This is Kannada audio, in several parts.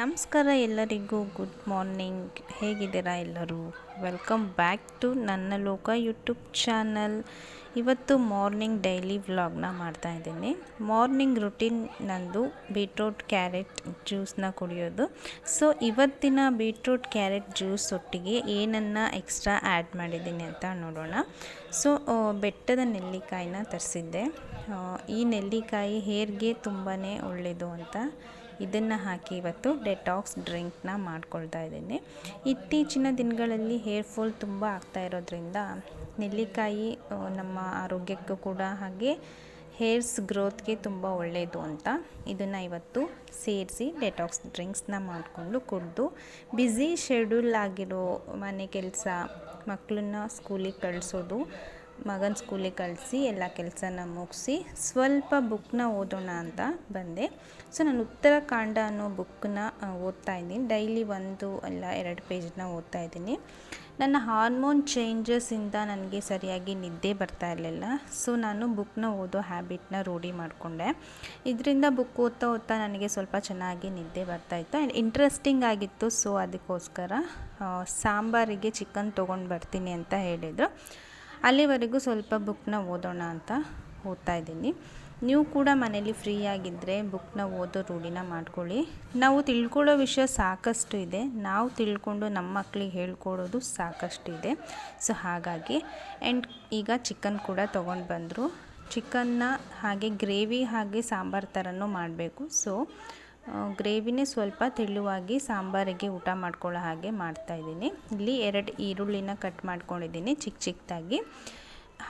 ನಮಸ್ಕಾರ ಎಲ್ಲರಿಗೂ, ಗುಡ್ ಮಾರ್ನಿಂಗ್. ಹೇಗಿದ್ದೀರಾ ಎಲ್ಲರೂ? ವೆಲ್ಕಮ್ ಬ್ಯಾಕ್ ಟು ನನ್ನ ಲೋಕ ಯೂಟ್ಯೂಬ್ ಚಾನಲ್. ಇವತ್ತು ಮಾರ್ನಿಂಗ್ ಡೈಲಿ ವ್ಲಾಗ್ನ ಮಾಡ್ತಾಯಿದ್ದೀನಿ. ಮಾರ್ನಿಂಗ್ ರುಟೀನ್ ನಂದು ಬೀಟ್ರೂಟ್ ಕ್ಯಾರೆಟ್ ಜ್ಯೂಸನ್ನ ಕುಡಿಯೋದು. ಸೊ ಇವತ್ತಿನ ಬೀಟ್ರೂಟ್ ಕ್ಯಾರೆಟ್ ಜ್ಯೂಸ್ ಒಟ್ಟಿಗೆ ಏನನ್ನು ಎಕ್ಸ್ಟ್ರಾ ಆ್ಯಡ್ ಮಾಡಿದ್ದೀನಿ ಅಂತ ನೋಡೋಣ. ಸೊ ಬೆಟ್ಟದ ನೆಲ್ಲಿಕಾಯಿನ ತರಿಸಿದ್ದೆ. ಈ ನೆಲ್ಲಿಕಾಯಿ ಹೇರ್ಗೆ ತುಂಬಾ ಒಳ್ಳೆಯದು ಅಂತ ಇದನ್ನು ಹಾಕಿ ಇವತ್ತು ಡೆಟಾಕ್ಸ್ ಡ್ರಿಂಕ್ನ ಮಾಡ್ಕೊಳ್ತಾ ಇದ್ದೀನಿ. ಇತ್ತೀಚಿನ ದಿನಗಳಲ್ಲಿ ಹೇರ್ ಫಾಲ್ ತುಂಬ ಆಗ್ತಾ ಇರೋದ್ರಿಂದ ನೆಲ್ಲಿಕಾಯಿ ನಮ್ಮ ಆರೋಗ್ಯಕ್ಕೂ ಕೂಡ ಹಾಗೆ ಹೇರ್ಸ್ ಗ್ರೋತ್ಗೆ ತುಂಬ ಒಳ್ಳೆಯದು ಅಂತ ಇದನ್ನು ಇವತ್ತು ಸೇರಿಸಿ ಡೆಟಾಕ್ಸ್ ಡ್ರಿಂಕ್ಸ್ನ ಮಾಡಿಕೊಂಡು ಕುಡಿದು ಬ್ಯುಸಿ ಶೆಡ್ಯೂಲ್ ಆಗಿರೋ ಮನೆ ಕೆಲಸ, ಮಕ್ಕಳನ್ನ ಸ್ಕೂಲಿಗೆ ಕಳಿಸೋದು, ಮಗನ ಸ್ಕೂಲಿಗೆ ಕಳಿಸಿ ಎಲ್ಲ ಕೆಲಸನ ಮುಗಿಸಿ ಸ್ವಲ್ಪ ಬುಕ್ನ ಓದೋಣ ಅಂತ ಬಂದೆ. ಸೊ ನಾನು ಉತ್ತರಾಖಂಡ ಅನ್ನೋ ಬುಕ್ಕನ್ನ ಓದ್ತಾ ಇದ್ದೀನಿ. ಡೈಲಿ 1 ಇಲ್ಲ 2 ಪೇಜ್ನ ಓದ್ತಾ ಇದ್ದೀನಿ. ನನ್ನ ಹಾರ್ಮೋನ್ ಚೇಂಜಸ್ಸಿಂದ ನನಗೆ ಸರಿಯಾಗಿ ನಿದ್ದೆ ಬರ್ತಾ ಇರಲಿಲ್ಲ. ಸೊ ನಾನು ಬುಕ್ನ ಓದೋ ಹ್ಯಾಬಿಟ್ನ ರೂಢಿ ಮಾಡಿಕೊಂಡೆ. ಇದರಿಂದ ಬುಕ್ ಓದ್ತಾ ನನಗೆ ಸ್ವಲ್ಪ ಚೆನ್ನಾಗಿ ನಿದ್ದೆ ಬರ್ತಾಯಿತ್ತು ಆ್ಯಂಡ್ ಇಂಟ್ರೆಸ್ಟಿಂಗ್ ಆಗಿತ್ತು. ಸೊ ಅದಕ್ಕೋಸ್ಕರ ಸಾಂಬಾರಿಗೆ ಚಿಕನ್ ತೊಗೊಂಡು ಬರ್ತೀನಿ ಅಂತ ಹೇಳಿದರು. ಅಲ್ಲಿವರೆಗೂ ಸ್ವಲ್ಪ ಬುಕ್ನ ಓದೋಣ ಅಂತ ಓದ್ತಾ ಇದ್ದೀನಿ. ನೀವು ಕೂಡ ಮನೇಲಿ ಫ್ರೀ ಆಗಿದ್ದರೆ ಬುಕ್ನ ಓದೋ ರೂಢಿನ ಮಾಡ್ಕೊಳ್ಳಿ. ನಾವು ತಿಳ್ಕೊಳ್ಳೋ ವಿಷಯ ಸಾಕಷ್ಟು ಇದೆ, ನಾವು ತಿಳ್ಕೊಂಡು ನಮ್ಮ ಮಕ್ಕಳಿಗೆ ಹೇಳ್ಕೊಡೋದು ಸಾಕಷ್ಟು ಇದೆ. ಸೊ ಹಾಗಾಗಿ ಆ್ಯಂಡ್ ಈಗ ಚಿಕನ್ ಕೂಡ ತೊಗೊಂಡು ಬಂದರು. ಚಿಕನ್ನ ಹಾಗೆ ಗ್ರೇವಿ ಹಾಗೆ ಸಾಂಬಾರು ಥರನೂ ಮಾಡಬೇಕು. ಸೊ ಗ್ರೇವಿನೇ ಸ್ವಲ್ಪ ತೆಳುವಾಗಿ ಸಾಂಬಾರಿಗೆ ಊಟ ಮಾಡ್ಕೊಳ್ಳೋ ಹಾಗೆ ಮಾಡ್ತಾಯಿದ್ದೀನಿ. ಇಲ್ಲಿ 2 ಈರುಳ್ಳಿನ ಕಟ್ ಮಾಡ್ಕೊಂಡಿದ್ದೀನಿ ಚಿಕ್ಕದಾಗಿ.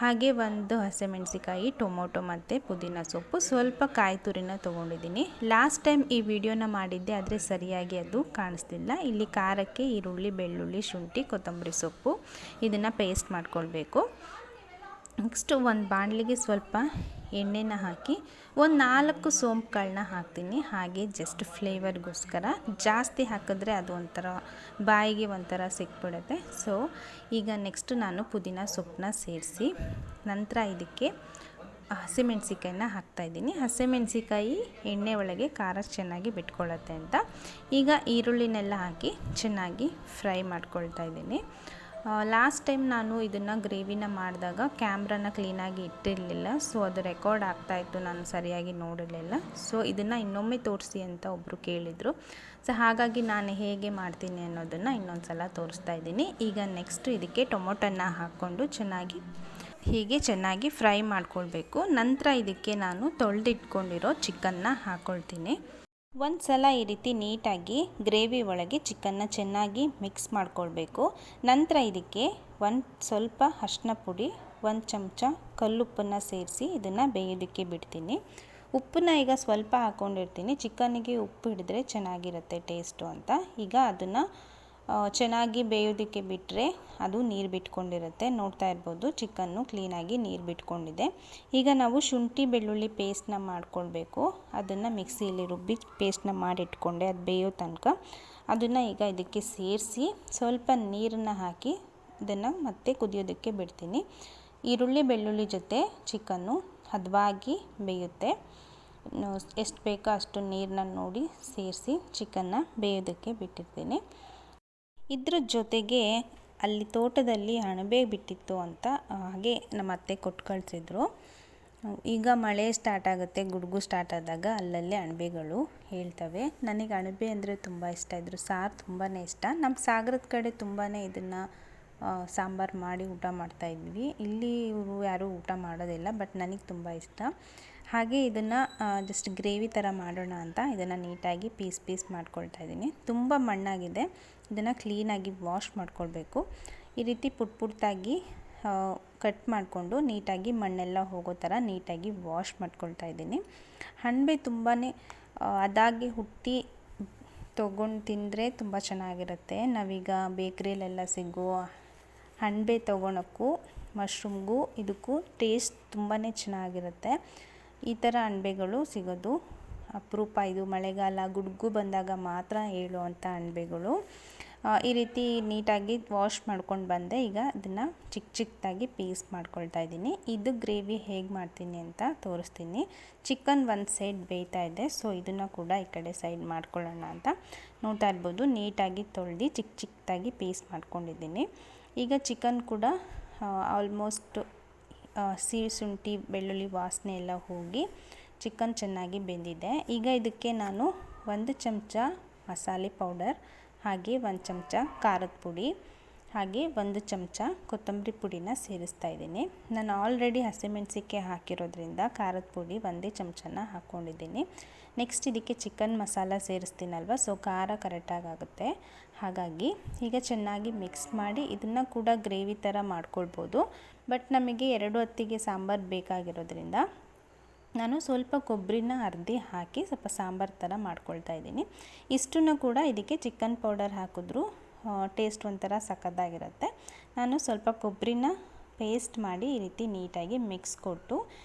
ಹಾಗೆ 1 ಹಸಿಮೆಣಸಿಕಾಯಿ, ಟೊಮೊಟೊ ಮತ್ತು ಪುದೀನ ಸೊಪ್ಪು, ಸ್ವಲ್ಪ ಕಾಯಿ ತುರಿನ ತೊಗೊಂಡಿದ್ದೀನಿ. ಲಾಸ್ಟ್ ಟೈಮ್ ಈ ವಿಡಿಯೋನ ಮಾಡಿದ್ದೆ, ಆದರೆ ಸರಿಯಾಗಿ ಅದು ಕಾಣಿಸ್ತಿಲ್ಲ. ಇಲ್ಲಿ ಖಾರಕ್ಕೆ ಈರುಳ್ಳಿ, ಬೆಳ್ಳುಳ್ಳಿ, ಶುಂಠಿ, ಕೊತ್ತಂಬರಿ ಸೊಪ್ಪು ಇದನ್ನು ಪೇಸ್ಟ್ ಮಾಡ್ಕೊಳ್ಬೇಕು. ನೆಕ್ಸ್ಟು ಒಂದು ಬಾಣಲಿಗೆ ಸ್ವಲ್ಪ ಎಣ್ಣೆನ ಹಾಕಿ 4 ಸೋಂಪು ಕಾಳನ್ನ ಹಾಕ್ತೀನಿ. ಹಾಗೆ ಜಸ್ಟ್ ಫ್ಲೇವರ್ಗೋಸ್ಕರ, ಜಾಸ್ತಿ ಹಾಕಿದ್ರೆ ಅದು ಒಂಥರ ಬಾಯಿಗೆ ಒಂಥರ ಸಿಕ್ಬಿಡುತ್ತೆ. ಸೊ ಈಗ ನೆಕ್ಸ್ಟು ನಾನು ಪುದೀನ ಸೊಪ್ಪನ್ನ ಸೇರಿಸಿ ನಂತರ ಇದಕ್ಕೆ ಹಸಿಮೆಣಸಿಕಾಯಿನ ಹಾಕ್ತಾಯಿದ್ದೀನಿ. ಹಸಿಮೆಣಸಿಕಾಯಿ ಎಣ್ಣೆ ಒಳಗೆ ಖಾರ ಚೆನ್ನಾಗಿ ಬಿಟ್ಕೊಳ್ಳುತ್ತೆ ಅಂತ ಈಗ ಈರುಳ್ಳಿನೆಲ್ಲ ಹಾಕಿ ಚೆನ್ನಾಗಿ ಫ್ರೈ ಮಾಡ್ಕೊಳ್ತಾ ಇದ್ದೀನಿ. ಲಾಸ್ಟ್ ಟೈಮ್ ನಾನು ಇದನ್ನು ಗ್ರೇವಿನ ಮಾಡಿದಾಗ ಕ್ಯಾಮ್ರಾನ ಕ್ಲೀನಾಗಿ ಇಟ್ಟಿರಲಿಲ್ಲ. ಸೊ ಅದು ರೆಕಾರ್ಡ್ ಆಗ್ತಾಯಿತ್ತು, ನಾನು ಸರಿಯಾಗಿ ನೋಡಿರಲಿಲ್ಲ. ಸೊ ಇದನ್ನು ಇನ್ನೊಮ್ಮೆ ತೋರಿಸಿ ಅಂತ ಒಬ್ಬರು ಕೇಳಿದರು. ಸೊ ಹಾಗಾಗಿ ನಾನು ಹೇಗೆ ಮಾಡ್ತೀನಿ ಅನ್ನೋದನ್ನು ಇನ್ನೊಂದು ಸಲ ತೋರಿಸ್ತಾ ಇದ್ದೀನಿ. ಈಗ ನೆಕ್ಸ್ಟು ಇದಕ್ಕೆ ಟೊಮೊಟೊನ ಹಾಕ್ಕೊಂಡು ಚೆನ್ನಾಗಿ ಫ್ರೈ ಮಾಡ್ಕೊಳ್ಬೇಕು. ನಂತರ ಇದಕ್ಕೆ ನಾನು ತೊಳೆದಿಟ್ಕೊಂಡಿರೋ ಚಿಕನ್ನ ಹಾಕ್ಕೊಳ್ತೀನಿ. ಒಂದು ಸಲ ಈ ರೀತಿ ನೀಟಾಗಿ ಗ್ರೇವಿ ಒಳಗೆ ಚಿಕನ್ನ ಚೆನ್ನಾಗಿ ಮಿಕ್ಸ್ ಮಾಡ್ಕೊಳ್ಬೇಕು. ನಂತರ ಇದಕ್ಕೆ ಸ್ವಲ್ಪ ಅರಿಶಿನ ಪುಡಿ, 1 ಚಮಚ ಕಲ್ಲುಪ್ಪನ್ನು ಸೇರಿಸಿ ಇದನ್ನು ಬೇಯೋದಕ್ಕೆ ಬಿಡ್ತೀನಿ. ಉಪ್ಪನ್ನ ಈಗ ಸ್ವಲ್ಪ ಹಾಕ್ಕೊಂಡಿರ್ತೀನಿ, ಚಿಕನ್ನಿಗೆ ಉಪ್ಪು ಹಿಡಿದ್ರೆ ಚೆನ್ನಾಗಿರುತ್ತೆ ಟೇಸ್ಟು ಅಂತ. ಈಗ ಅದನ್ನು ಚೆನ್ನಾಗಿ ಬೇಯೋದಕ್ಕೆ ಬಿಟ್ಟರೆ ಅದು ನೀರು ಬಿಟ್ಕೊಂಡಿರುತ್ತೆ. ನೋಡ್ತಾ ಇರ್ಬೋದು, ಚಿಕನ್ನು ಕ್ಲೀನಾಗಿ ನೀರು ಬಿಟ್ಕೊಂಡಿದೆ. ಈಗ ನಾವು ಶುಂಠಿ ಬೆಳ್ಳುಳ್ಳಿ ಪೇಸ್ಟ್ನ ಮಾಡ್ಕೊಳ್ಬೇಕು. ಅದನ್ನು ಮಿಕ್ಸಿಯಲ್ಲಿ ರುಬ್ಬಿ ಪೇಸ್ಟ್ನ ಮಾಡಿಟ್ಕೊಂಡೆ, ಅದು ಬೇಯೋ ತನಕ ಅದನ್ನು ಈಗ ಇದಕ್ಕೆ ಸೇರಿಸಿ ಸ್ವಲ್ಪ ನೀರನ್ನು ಹಾಕಿ ಇದನ್ನು ಮತ್ತೆ ಕುದಿಯೋದಕ್ಕೆ ಬಿಡ್ತೀನಿ. ಈರುಳ್ಳಿ ಬೆಳ್ಳುಳ್ಳಿ ಜೊತೆ ಚಿಕನ್ನು ಹದವಾಗಿ ಬೇಯುತ್ತೆ. ಎಷ್ಟು ಬೇಕೋ ಅಷ್ಟು ನೀರನ್ನ ನೋಡಿ ಸೇರಿಸಿ ಚಿಕನ್ನ ಬೇಯೋದಕ್ಕೆ ಬಿಟ್ಟಿರ್ತೀನಿ. ಇದ್ರ ಜೊತೆಗೆ ಅಲ್ಲಿ ತೋಟದಲ್ಲಿ ಅಣಬೆ ಬಿಟ್ಟಿತ್ತು ಅಂತ ಹಾಗೆ ನಮ್ಮ ಅತ್ತೆ ಕೊಟ್ಟು ಕಳಿಸಿದ್ರು. ಈಗ ಮಳೆ ಸ್ಟಾರ್ಟ್ ಆಗುತ್ತೆ, ಗುಡುಗು ಸ್ಟಾರ್ಟ್ ಆದಾಗ ಅಲ್ಲಲ್ಲೇ ಅಣಬೆಗಳು ಹೇಳ್ತವೆ. ನನಗೆ ಅಣಬೆ ಅಂದರೆ ತುಂಬ ಇಷ್ಟ, ಇದ್ರ ಸಾರು ತುಂಬಾ ಇಷ್ಟ. ನಮ್ಮ ಸಾಗರದ ಕಡೆ ತುಂಬಾ ಇದನ್ನು ಸಾಂಬಾರು ಮಾಡಿ ಊಟ ಮಾಡ್ತಾಯಿದ್ವಿ. ಇಲ್ಲಿ ಇವರು ಯಾರೂ ಊಟ ಮಾಡೋದಿಲ್ಲ, ಬಟ್ ನನಗೆ ತುಂಬ ಇಷ್ಟ. ಹಾಗೆ ಇದನ್ನು ಜಸ್ಟ್ ಗ್ರೇವಿ ಥರ ಮಾಡೋಣ ಅಂತ ಇದನ್ನು ನೀಟಾಗಿ ಪೀಸ್ ಮಾಡ್ಕೊಳ್ತಾ ಇದ್ದೀನಿ. ತುಂಬ ಮಣ್ಣಾಗಿದೆ, ಇದನ್ನು ಕ್ಲೀನಾಗಿ ವಾಶ್ ಮಾಡ್ಕೊಳ್ಬೇಕು. ಈ ರೀತಿ ಪುಟ್ಟಾಗಿ ಕಟ್ ಮಾಡಿಕೊಂಡು ನೀಟಾಗಿ ಮಣ್ಣೆಲ್ಲ ಹೋಗೋ ಥರ ನೀಟಾಗಿ ವಾಶ್ ಮಾಡ್ಕೊಳ್ತಾ ಇದ್ದೀನಿ. ಅಣಬೆ ತುಂಬಾ ಅದಾಗಿ ಹುಟ್ಟಿ ತೊಗೊಂಡು ತಿಂದರೆ ತುಂಬ ಚೆನ್ನಾಗಿರುತ್ತೆ. ನಾವೀಗ ಬೇಕ್ರಿಯಲ್ಲೆಲ್ಲ ಸಿಗೋ ಅಣಬೆ ತೊಗೊಳಕ್ಕೂ ಮಶ್ರೂಮ್ಗೂ ಇದಕ್ಕೂ ಟೇಸ್ಟ್ ತುಂಬಾ ಚೆನ್ನಾಗಿರುತ್ತೆ. ಈ ಥರ ಅಣಬೆಗಳು ಸಿಗೋದು ಅಪರೂಪ. ಇದು ಮಳೆಗಾಲ ಗುಡುಗು ಬಂದಾಗ ಮಾತ್ರ ಹೇಳುವಂಥ ಅಣಬೆಗಳು. ಈ ರೀತಿ ನೀಟಾಗಿ ವಾಶ್ ಮಾಡ್ಕೊಂಡು ಬಂದೆ. ಈಗ ಅದನ್ನು ಚಿಕ್ಕದಾಗಿ ಪೀಸ್ ಮಾಡ್ಕೊಳ್ತಾ ಇದ್ದೀನಿ. ಇದು ಗ್ರೇವಿ ಹೇಗೆ ಮಾಡ್ತೀನಿ ಅಂತ ತೋರಿಸ್ತೀನಿ. ಚಿಕನ್ ಒಂದು ಸೈಡ್ ಬೇಯ್ತಾ ಇದೆ, ಸೊ ಇದನ್ನು ಕೂಡ ಈ ಕಡೆ ಸೈಡ್ ಮಾಡ್ಕೊಳ್ಳೋಣ ಅಂತ. ನೋಡ್ತಾ ಇರ್ಬೋದು, ನೀಟಾಗಿ ತೊಳೆದು ಚಿಕ್ಕದಾಗಿ ಪೀಸ್ ಮಾಡ್ಕೊಂಡಿದ್ದೀನಿ. ಈಗ ಚಿಕನ್ ಕೂಡ ಆಲ್ಮೋಸ್ಟ್ ಸಿಹಿ ಶುಂಠಿ ಬೆಳ್ಳುಳ್ಳಿ ವಾಸನೆ ಎಲ್ಲ ಹೋಗಿ ಚಿಕನ್ ಚೆನ್ನಾಗಿ ಬೆಂದಿದೆ. ಈಗ ಇದಕ್ಕೆ ನಾನು 1 ಚಮಚ ಮಸಾಲೆ ಪೌಡರ್, ಹಾಗೆ 1 ಚಮಚ ಖಾರದ ಪುಡಿ, ಹಾಗೆ 1 ಚಮಚ ಕೊತ್ತಂಬರಿ ಪುಡಿನ ಸೇರಿಸ್ತಾ ಇದ್ದೀನಿ. ನಾನು ಆಲ್ರೆಡಿ ಹಸಿಮೆಣಸಿಕಾಯಿ ಹಾಕಿರೋದ್ರಿಂದ ಖಾರದ ಪುಡಿ 1 ಚಮಚನ ಹಾಕ್ಕೊಂಡಿದ್ದೀನಿ. ನೆಕ್ಸ್ಟ್ ಇದಕ್ಕೆ ಚಿಕನ್ ಮಸಾಲ ಸೇರಿಸ್ತೀನಲ್ವ, ಸೊ ಖಾರ ಕರೆಕ್ಟಾಗಿ ಆಗುತ್ತೆ. ಹಾಗಾಗಿ ಈಗ ಚೆನ್ನಾಗಿ ಮಿಕ್ಸ್ ಮಾಡಿ ಇದನ್ನು ಕೂಡ ಗ್ರೇವಿ ಥರ ಮಾಡ್ಕೊಳ್ಬೋದು. ಬಟ್ ನಮಗೆ 2 ಹೊತ್ತಿಗೆ ಸಾಂಬಾರು ಬೇಕಾಗಿರೋದ್ರಿಂದ ನಾನು ಸ್ವಲ್ಪ ಕೊಬ್ಬರಿನ ಅರ್ಧಿ ಹಾಕಿ ಸ್ವಲ್ಪ ಸಾಂಬಾರು ಥರ ಮಾಡ್ಕೊಳ್ತಾ ಇದ್ದೀನಿ. ಇಷ್ಟನ್ನು ಕೂಡ ಇದಕ್ಕೆ ಚಿಕನ್ ಪೌಡರ್ ಹಾಕಿದ್ರೂ ಟೇಸ್ಟ್ ಒಂಥರ ಸಖತ್ತಾಗಿರುತ್ತೆ. ನಾನು ಸ್ವಲ್ಪ ಕೊಬ್ಬರಿನ ಪೇಸ್ಟ್ ಮಾಡಿ ಈ ರೀತಿ ನೀಟಾಗಿ ಮಿಕ್ಸ್ ಕೊಟ್ಟು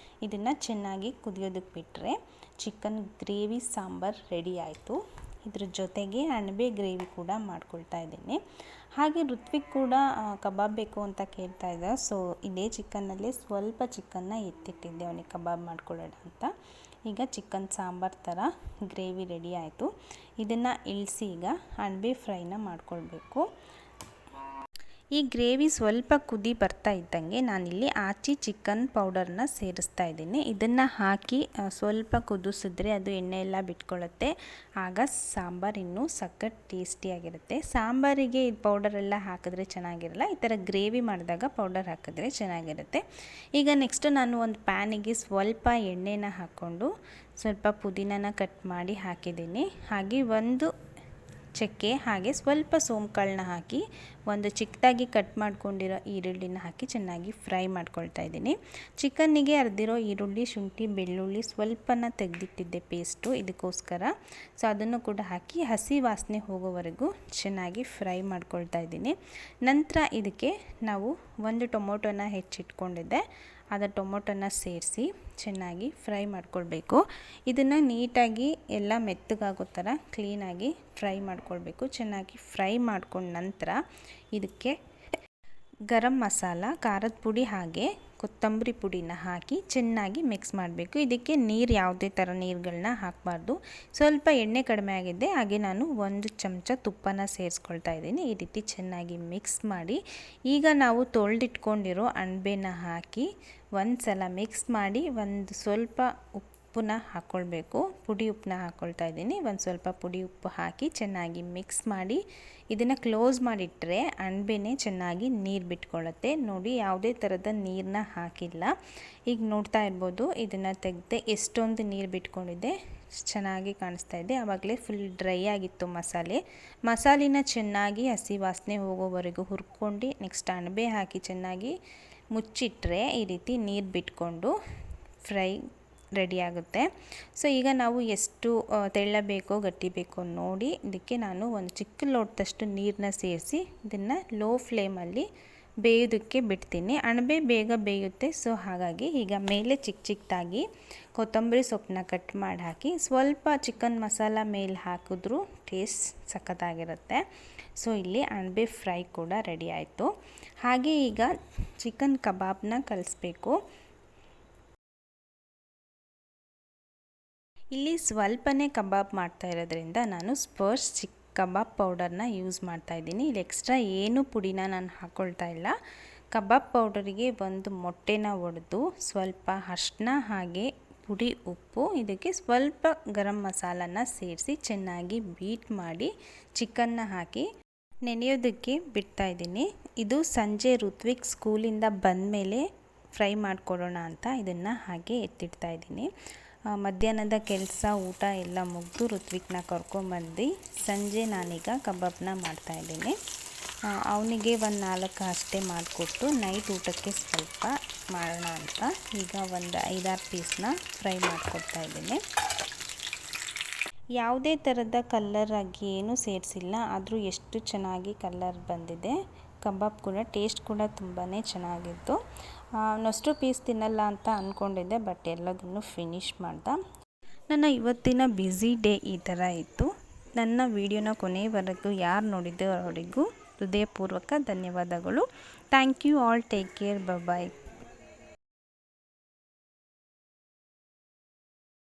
ಇದನ್ನು ಚೆನ್ನಾಗಿ ಕುದಿಯೋದಕ್ಕೆ ಬಿಟ್ಟರೆ ಚಿಕನ್ ಗ್ರೇವಿ ಸಾಂಬಾರು ರೆಡಿ ಆಯಿತು. ಇದ್ರ ಜೊತೆಗೆ ಅಣಬೆ ಗ್ರೇವಿ ಕೂಡ ಮಾಡ್ಕೊಳ್ತಾ ಇದ್ದೀನಿ. ಹಾಗೆ ಋತ್ವಿಕ್ ಕೂಡ ಕಬಾಬ್ ಬೇಕು ಅಂತ ಕೇಳ್ತಾ ಇದ್ದ. ಸೊ ಇದೇ ಚಿಕನ್ನಲ್ಲಿ ಸ್ವಲ್ಪ ಚಿಕನ್ನ ಎತ್ತಿಟ್ಟಿದ್ದೆ ಅವನಿಗೆ ಕಬಾಬ್ ಮಾಡ್ಕೊಳ್ಳೋಣ ಅಂತ. ಈಗ ಚಿಕನ್ ಸಾಂಬಾರು ಥರ ಗ್ರೇವಿ ರೆಡಿ ಆಯಿತು. ಇದನ್ನು ಇಳಿಸಿ ಈಗ ಅಣಬೆ ಫ್ರೈನ ಮಾಡ್ಕೊಳ್ಬೇಕು. ಈ ಗ್ರೇವಿ ಸ್ವಲ್ಪ ಕುದಿ ಬರ್ತಾ ಇದ್ದಂಗೆ ನಾನಿಲ್ಲಿ ಆಚಿ ಚಿಕನ್ ಪೌಡರ್ನ ಸೇರಿಸ್ತಾ ಇದ್ದೀನಿ. ಇದನ್ನು ಹಾಕಿ ಸ್ವಲ್ಪ ಕುದಿಸಿದ್ರೆ ಅದು ಎಣ್ಣೆ ಎಲ್ಲ ಬಿಟ್ಕೊಳ್ಳುತ್ತೆ. ಆಗ ಸಾಂಬಾರು ಇನ್ನೂ ಸಖತ್ ಟೇಸ್ಟಿಯಾಗಿರುತ್ತೆ. ಸಾಂಬಾರಿಗೆ ಈ ಪೌಡರೆಲ್ಲ ಹಾಕಿದ್ರೆ ಚೆನ್ನಾಗಿರಲ್ಲ, ಈ ಥರ ಗ್ರೇವಿ ಮಾಡಿದಾಗ ಪೌಡರ್ ಹಾಕಿದ್ರೆ ಚೆನ್ನಾಗಿರುತ್ತೆ. ಈಗ ನೆಕ್ಸ್ಟ್ ನಾನು ಒಂದು ಪ್ಯಾನಿಗೆ ಸ್ವಲ್ಪ ಎಣ್ಣೆನ ಹಾಕ್ಕೊಂಡು ಸ್ವಲ್ಪ ಪುದೀನನ ಕಟ್ ಮಾಡಿ ಹಾಕಿದ್ದೀನಿ. ಹಾಗೆ 1 ಚಕ್ಕೆ, ಹಾಗೆ ಸ್ವಲ್ಪ ಸೋಂಕಾಳನ್ನ ಹಾಕಿ ಒಂದು ಚಿಕ್ಕದಾಗಿ ಕಟ್ ಮಾಡ್ಕೊಂಡಿರೋ ಈರುಳ್ಳಿನ ಹಾಕಿ ಚೆನ್ನಾಗಿ ಫ್ರೈ ಮಾಡ್ಕೊಳ್ತಾ ಇದ್ದೀನಿ. ಚಿಕನ್ನಿಗೆ ಅರ್ದಿರೋ ಈರುಳ್ಳಿ, ಶುಂಠಿ, ಬೆಳ್ಳುಳ್ಳಿ ಸ್ವಲ್ಪನ ತೆಗೆದಿಟ್ಟಿದ್ದೆ ಪೇಸ್ಟು ಇದಕ್ಕೋಸ್ಕರ. ಸೊ ಅದನ್ನು ಕೂಡ ಹಾಕಿ ಹಸಿ ವಾಸನೆ ಹೋಗೋವರೆಗೂ ಚೆನ್ನಾಗಿ ಫ್ರೈ ಮಾಡ್ಕೊಳ್ತಾ ಇದ್ದೀನಿ. ನಂತರ ಇದಕ್ಕೆ ನಾವು 1 ಟೊಮೊಟೊನ ಹೆಚ್ಚಿಟ್ಕೊಂಡಿದ್ದೆ, ಅದು ಟೊಮೊಟೊನ ಸೇರಿಸಿ ಚೆನ್ನಾಗಿ ಫ್ರೈ ಮಾಡ್ಕೊಳ್ಬೇಕು. ಇದನ್ನು ನೀಟಾಗಿ ಎಲ್ಲ ಮೆತ್ತಗಾಗೋ ಥರ ಕ್ಲೀನಾಗಿ ಫ್ರೈ ಮಾಡ್ಕೊಳ್ಬೇಕು. ಚೆನ್ನಾಗಿ ಫ್ರೈ ಮಾಡ್ಕೊಂಡ ನಂತರ ಇದಕ್ಕೆ ಗರಂ ಮಸಾಲ, ಖಾರದ ಪುಡಿ ಹಾಗೆ ಕೊತ್ತಂಬರಿ ಪುಡಿನ ಹಾಕಿ ಚೆನ್ನಾಗಿ ಮಿಕ್ಸ್ ಮಾಡಬೇಕು. ಇದಕ್ಕೆ ನೀರು ಯಾವುದೇ ಥರ ನೀರುಗಳನ್ನ ಹಾಕಬಾರ್ದು. ಸ್ವಲ್ಪ ಎಣ್ಣೆ ಕಡಿಮೆ ಆಗಿದೆ, ಹಾಗೆ ನಾನು 1 ಚಮಚ ತುಪ್ಪನ ಸೇರಿಸ್ಕೊಳ್ತಾ ಇದ್ದೀನಿ. ಈ ರೀತಿ ಚೆನ್ನಾಗಿ ಮಿಕ್ಸ್ ಮಾಡಿ ಈಗ ನಾವು ತೊಳೆದಿಟ್ಕೊಂಡಿರೋ ಅಣಬೆನ ಹಾಕಿ ಒಂದು ಸಲ ಮಿಕ್ಸ್ ಮಾಡಿ ಒಂದು ಸ್ವಲ್ಪ ಉಪ್ಪನ್ನ ಹಾಕ್ಕೊಳ್ಬೇಕು. ಪುಡಿ ಉಪ್ಪನ್ನ ಹಾಕ್ಕೊಳ್ತಾ ಇದ್ದೀನಿ. ಒಂದು ಸ್ವಲ್ಪ ಪುಡಿ ಉಪ್ಪು ಹಾಕಿ ಚೆನ್ನಾಗಿ ಮಿಕ್ಸ್ ಮಾಡಿ ಇದನ್ನು ಕ್ಲೋಸ್ ಮಾಡಿಟ್ರೆ ಅಣಬೆನೇ ಚೆನ್ನಾಗಿ ನೀರು ಬಿಟ್ಕೊಳ್ಳುತ್ತೆ. ನೋಡಿ, ಯಾವುದೇ ಥರದ ನೀರನ್ನ ಹಾಕಿಲ್ಲ. ಈಗ ನೋಡ್ತಾ ಇರ್ಬೋದು, ಇದನ್ನು ತೆಗೆದೆ ಎಷ್ಟೊಂದು ನೀರು ಬಿಟ್ಕೊಂಡಿದೆ, ಚೆನ್ನಾಗಿ ಕಾಣಿಸ್ತಾ ಇದೆ. ಆವಾಗಲೇ ಫುಲ್ ಡ್ರೈ ಆಗಿತ್ತು ಮಸಾಲೆನ ಚೆನ್ನಾಗಿ ಹಸಿ ವಾಸನೆ ಹೋಗೋವರೆಗೂ ಹುರ್ಕೊಂಡು ನೆಕ್ಸ್ಟ್ ಅಣಬೆ ಹಾಕಿ ಚೆನ್ನಾಗಿ ಮುಚ್ಚಿಟ್ರೆ ಈ ರೀತಿ ನೀರು ಬಿಟ್ಕೊಂಡು ಫ್ರೈ ರೆಡಿ ಆಗುತ್ತೆ. ಸೊ ಈಗ ನಾವು ಎಷ್ಟು ತೆಳ್ಳ ಬೇಕೋ ಗಟ್ಟಿ ಬೇಕೋ ನೋಡಿ ಇದಕ್ಕೆ ನಾನು ಒಂದು ಚಿಕ್ಕ ಲೋಟದಷ್ಟು ನೀರನ್ನ ಸೇರಿಸಿ ಇದನ್ನು ಲೋ ಫ್ಲೇಮಲ್ಲಿ ಬೇಯೋದಕ್ಕೆ ಬಿಡ್ತೀನಿ. ಅಣಬೆ ಬೇಗ ಬೇಯುತ್ತೆ. ಸೊ ಹಾಗಾಗಿ ಈಗ ಮೇಲೆ ಚಿಕ್ಕದಾಗಿ ಕೊತ್ತಂಬರಿ ಸೊಪ್ಪನ್ನ ಕಟ್ ಮಾಡಿ ಹಾಕಿ ಸ್ವಲ್ಪ ಚಿಕನ್ ಮಸಾಲ ಮೇಲೆ ಹಾಕಿದ್ರೂ ಟೇಸ್ಟ್ ಸಖತ್ತಾಗಿರುತ್ತೆ. ಸೊ ಇಲ್ಲಿ ಅಣಬೆ ಫ್ರೈ ಕೂಡ ರೆಡಿ ಆಯಿತು. ಹಾಗೆ ಈಗ ಚಿಕನ್ ಕಬಾಬ್ನ ಕಲಿಸ್ಬೇಕು. ಇಲ್ಲಿ ಸ್ವಲ್ಪನೇ ಕಬಾಬ್ ಮಾಡ್ತಾ ಇರೋದ್ರಿಂದ ನಾನು ಸ್ಪರ್ಶ್ ಕಬಾಬ್ ಪೌಡರ್ನ ಯೂಸ್ ಮಾಡ್ತಾ ಇದ್ದೀನಿ. ಇಲ್ಲಿ ಎಕ್ಸ್ಟ್ರಾ ಏನೂ ಪುಡಿನ ನಾನು ಹಾಕ್ಕೊಳ್ತಾ ಇಲ್ಲ. ಕಬಾಬ್ ಪೌಡರಿಗೆ 1 ಮೊಟ್ಟೆನ ಒಡೆದು ಸ್ವಲ್ಪ ಅರಿಶಿನ ಹಾಗೆ ಪುಡಿ ಉಪ್ಪು, ಇದಕ್ಕೆ ಸ್ವಲ್ಪ ಗರಂ ಮಸಾಲನ ಸೇರಿಸಿ ಚೆನ್ನಾಗಿ ಬೀಟ್ ಮಾಡಿ ಚಿಕನ್ನ ಹಾಕಿ ನೆನೆಯೋದಕ್ಕೆ ಬಿಡ್ತಾ ಇದ್ದೀನಿ. ಇದು ಸಂಜೆ ಋತ್ವಿಕ್ ಸ್ಕೂಲಿಂದ ಬಂದ ಮೇಲೆ ಫ್ರೈ ಮಾಡಿಕೊಡೋಣ ಅಂತ ಇದನ್ನು ಹಾಗೆ ಎತ್ತಿಡ್ತಾ ಇದ್ದೀನಿ. ಮಧ್ಯಾಹ್ನದ ಕೆಲಸ ಊಟ ಎಲ್ಲ ಮುಗಿದು ಋತ್ವಿಕ್ನ ಕರ್ಕೊಂಬಂದು ಸಂಜೆ ನಾನೀಗ ಕಬಾಬ್ನ ಮಾಡ್ತಾಯಿದ್ದೀನಿ. ಅವನಿಗೆ 4 ಅಷ್ಟೇ ಮಾಡಿಕೊಟ್ಟು ನೈಟ್ ಊಟಕ್ಕೆ ಸ್ವಲ್ಪ ಮಾಡೋಣ ಅಂತ ಈಗ ಒಂದು 5-6 ಪೀಸ್ನ ಫ್ರೈ ಮಾಡಿಕೊಡ್ತಾ ಇದ್ದೀನಿ. ಯಾವುದೇ ಥರದ ಕಲ್ಲರ್ ಆಗಿ ಏನೂ ಸೇರಿಸಿಲ್ಲ, ಆದರೂ ಎಷ್ಟು ಚೆನ್ನಾಗಿ ಕಲ್ಲರ್ ಬಂದಿದೆ. ಕಬಾಬ್ ಕೂಡ ಟೇಸ್ಟ್ ಕೂಡ ತುಂಬಾ ಚೆನ್ನಾಗಿತ್ತು. ಅಷ್ಟು ಪೀಸ್ ತಿನ್ನಲ್ಲ ಅಂತ ಅಂದ್ಕೊಂಡಿದ್ದೆ, ಬಟ್ ಎಲ್ಲದನ್ನು ಫಿನಿಶ್ ಮಾಡ್ದೆ. ನನ್ನ ಇವತ್ತಿನ ಬ್ಯುಸಿ ಡೇ ಈ ಥರ ಇತ್ತು. ನನ್ನ ವಿಡಿಯೋನ ಕೊನೆಯವರೆಗೂ ಯಾರು ನೋಡಿದ್ದೋ ಅವರಿಗೂ ಹೃದಯಪೂರ್ವಕ ಧನ್ಯವಾದಗಳು. Thank you all. Take care. Bye.